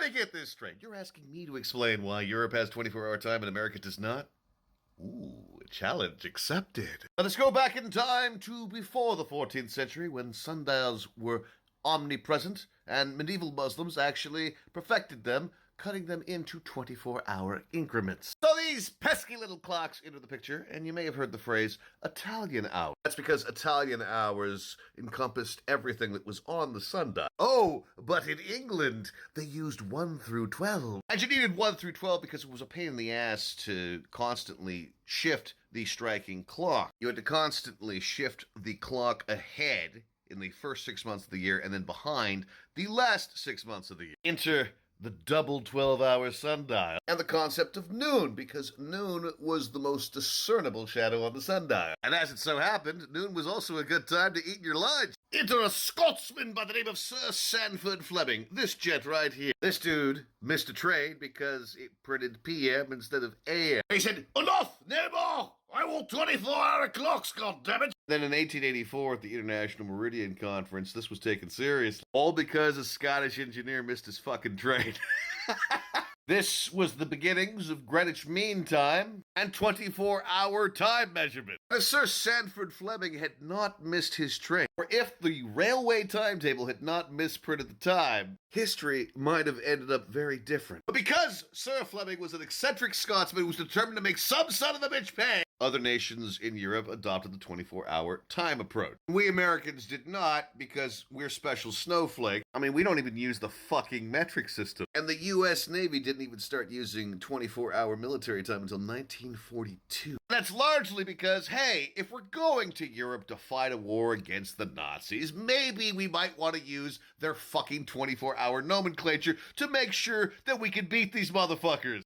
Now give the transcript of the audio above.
me get this straight. You're asking me to explain why Europe has 24-hour time and America does not? Ooh, challenge accepted. Let us go back in time to before the 14th century when sundials were omnipresent and medieval Muslims actually perfected them, cutting them into 24-hour increments. So these pesky little clocks enter the picture, and you may have heard the phrase Italian hour. That's because Italian hours encompassed everything that was on the sundial. Oh, but in England, they used 1 through 12. And you needed 1 through 12 because it was a pain in the ass to constantly shift the striking clock. You had to constantly shift the clock ahead in the first 6 months of the year and then behind the last 6 months of the year. Enter the double 12-hour sundial, and the concept of noon, because noon was the most discernible shadow on the sundial. And as it so happened, noon was also a good time to eat your lunch. Enter a Scotsman by the name of Sir Sandford Fleming, this gent right here. This dude missed a train because it printed PM instead of AM. He said, "Enough, no more! I want 24-hour clocks, goddammit!" Then in 1884 at the International Meridian Conference, this was taken seriously. All because a Scottish engineer missed his fucking train. This was the beginnings of Greenwich Mean Time and 24-hour time measurement. If Sir Sandford Fleming had not missed his train, or if the railway timetable had not misprinted the time, history might have ended up very different. But because Sir Fleming was an eccentric Scotsman who was determined to make some son of a bitch pay, other nations in Europe adopted the 24-hour time approach. We Americans did not because we're special snowflake. I mean, we don't even use the fucking metric system. And the U.S. Navy didn't even start using 24-hour military time until 1942. That's largely because, hey, if we're going to Europe to fight a war against the Nazis, maybe we might want to use their fucking 24-hour nomenclature to make sure that we can beat these motherfuckers.